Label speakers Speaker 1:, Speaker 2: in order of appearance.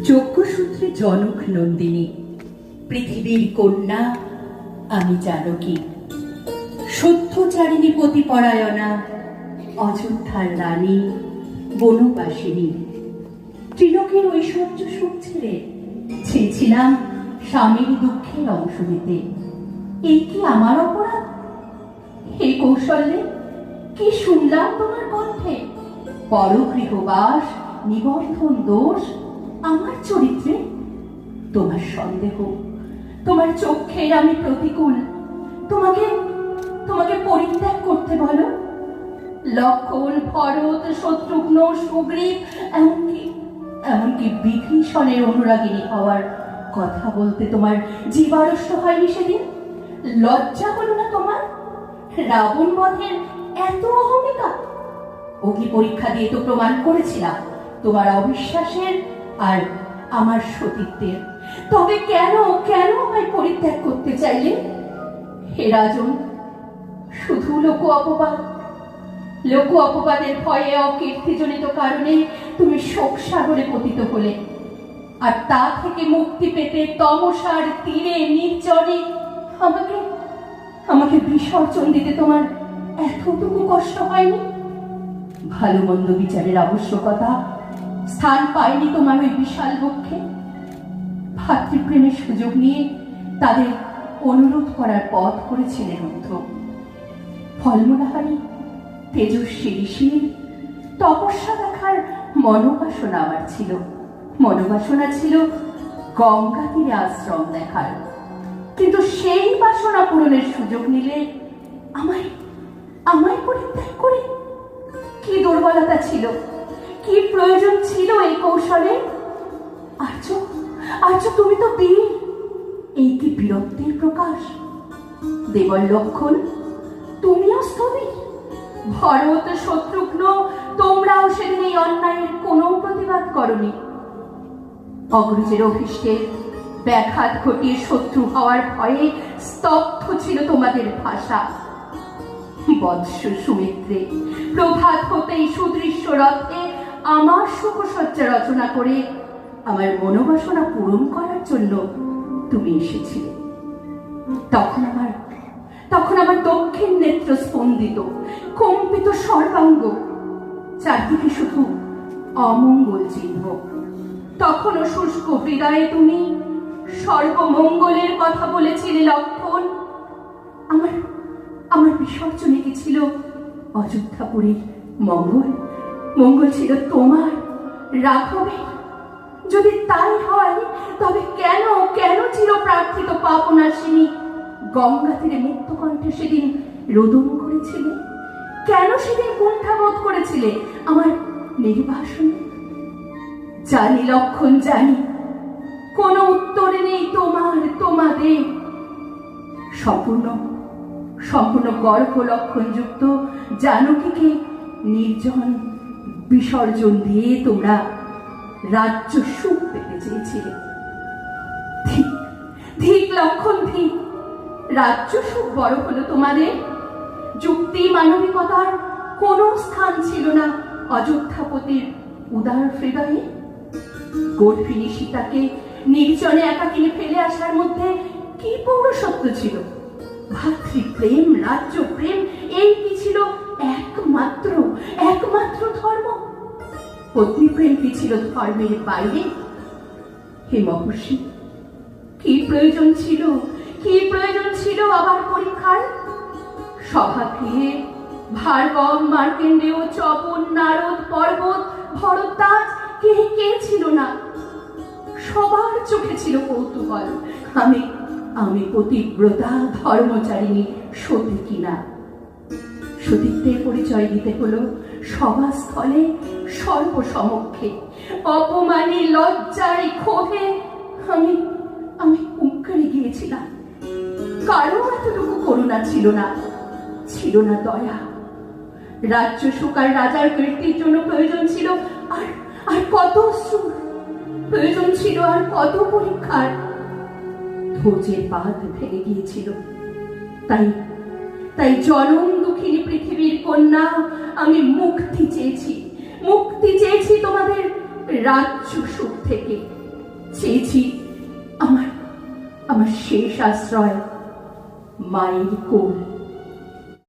Speaker 1: যজ্ঞসূত্রে জনক নন্দিনী, পৃথিবীর কন্যা আমি জানকী, সত্যচারিণী পতিপরায়ণা, অযোধ্যার রানী, বনবাসিনী। ত্রিলোকের ঐশ্বর্য সুখ ছেড়ে চেয়েছিলাম স্বামীর দুঃখের অংশ নিতে। এই কি আমার অপরাধ? হে কৌশল্যে, কি শুনলাম তোমার কণ্ঠে? পরগৃহবাস, নিবর্ধন দোষ আমার চরিত্রে। তোমার সন্দেহ, তোমার চক্ষের আমি প্রতিকূল। তোমাকে তোমাকে পরিত্যাগ করতে বলো। লক্ষণ, ভরত, শত্রুঘ্ন, সুগ্রীব, এমনকি বিভীষণের অনুরাগিনী হওয়ার কথা বলতে তোমার জীবারষ্ট হয়নি সেদিন? লজ্জা হলো না তোমার? রাবণ বধের এত অহমিকা? অগ্নি পরীক্ষা দিয়ে তো প্রমাণ করেছিলাম তোমার অবিশ্বাসের আর আমার সতীত্বের। তবে কেন কেন আমায় পরিত্যাগ করতে চাইলে? হে রাজন, শুধু লোক অপবাদের ভয়ে, অকীর্তিজনিত কারণে তুমি শোক সাগরে পতিত হলে। আর তা থেকে মুক্তি পেতে তমসার তীরে নির্জনে আমাকে বিসর্জন দিতে তোমার এতটুকু কষ্ট হয়নি? ভালো মন্দ বিচারের আবশ্যকতা স্থান পায়নি তোমার ওই বিশাল বক্ষে? ভাতৃপ্রেমের সুযোগ নিয়ে তাদের অনুরোধ করার পথ করেছিলে রুদ্ধ। ফলমূলাহারী তেজস্বী ঋষির তপস্যা দেখার মনোবাসনা আমার ছিল। মনোবাসনা ছিল গঙ্গা তীরে আশ্রম দেখার। কিন্তু সেই বাসনা পূরণের সুযোগ নিলে আমায় পরিত্যাগ করে? কি দুর্বলতা ছিল, কি প্রয়োজন ছিল এই কৌশলে? আর্য তুমি তো বীর, এই কি বীরত্বের প্রকাশ? দেবর লক্ষণ, তুমিও স্থবির। ভরত, শত্রুঘ্ন, তোমরাও সেদিন এই অন্যায়ের কোনো প্রতিবাদ করনি। অগ্রজের অভিষ্টের ব্যাঘাত ঘটিয়ে শত্রু হওয়ার ভয়ে স্তব্ধ ছিল তোমাদের ভাষা। বৎস সুমিত্রে, প্রভাত হতেই সুদৃশ্য রথে আমার সুখসজ্জা রচনা করে আমার মনোবাসনা পূরণ করার জন্য তুমি এসেছিলে। তখন আমার দক্ষিণ নেত্র স্পন্দিত, কম্পিত সর্বাঙ্গ, চারদিকে শুধু অমঙ্গল চিহ্ন। তখনও শুষ্ক হৃদয়ে তুমি সর্বমঙ্গলের কথা বলেছিলে লক্ষণ। আমার বিসর্জনে কি ছিল অযোধ্যাপুরীর মঙ্গল ছিল তোমার, রাঘবের? যদি তাই হয়, তবে কেন চির প্রার্থিত পাপনাশিনী গঙ্গা তীরে মুক্ত কণ্ঠে সেদিন রোদন করেছিলে? কেন সেদিন কুণ্ঠাবোধ করেছিলে আমার নির্বাসনে? জানি লক্ষণ, জানি কোনো উত্তরে নেই তোমাদের। সম্পূর্ণ গর্ভ লক্ষণযুক্ত জানকীকে নির্জন বিসর্জন দিয়ে তোমরা রাজ্য সুখ পেতে চেয়েছিলে। ঠিক লক্ষণ, ঠিক। রাজ্য সুখ বড় হলো তোমাদের। যুক্তি, মানবিকতার কোনো স্থান ছিল না অযোধ্যাপতির উদার হৃদয়ে। গর্ভিণী সীতাকে নির্জনে একাকিনী ফেলে আসার মধ্যে কি পৌরসত্ব ছিল? ভাতৃপ্রেম, রাজ্যপ্রেম, এই কি ছিল একমাত্র ধর্ম? পত্নীপ্রেম কি ছিল ধর্মের বাইরে? হে মহর্ষি, কি প্রয়োজন ছিল আবার পরীক্ষার? সভাগৃহে ভার্গব, মার্কেন্ডেয়, চপন, নারদ, পর্বত, ভরদ্বাজ, কে ছিল না? সবার চোখে ছিল কৌতূহল, আমি পতিব্রতা, ধর্মচারিণী সতী কিনা। সতীত্বের পরিচয় দিতে হলো সভাস্থলে, সর্বসমক্ষে। অপমানে, লজ্জায়, ক্ষোভে আমি উঙ্কারে গিয়েছিলাম। কারো এতটুকু করুণা ছিল না দয়া। রাজ্য সুখ আর রাজার কীর্তির জন্য প্রয়োজন ছিল আর কত অশ্রু, প্রয়োজন ছিল আর কত পরীক্ষার। ধৈর্যের বাঁধ ভেঙে গিয়েছিল। তাই জনম দুঃখিনী পৃথিবীর কন্যা, আমি মুক্তি চেয়েছি তোমাদের রাজ্য সুখ থেকে। চেয়েছি আমার আমার শেষ আশ্রয় মায়ের কোল।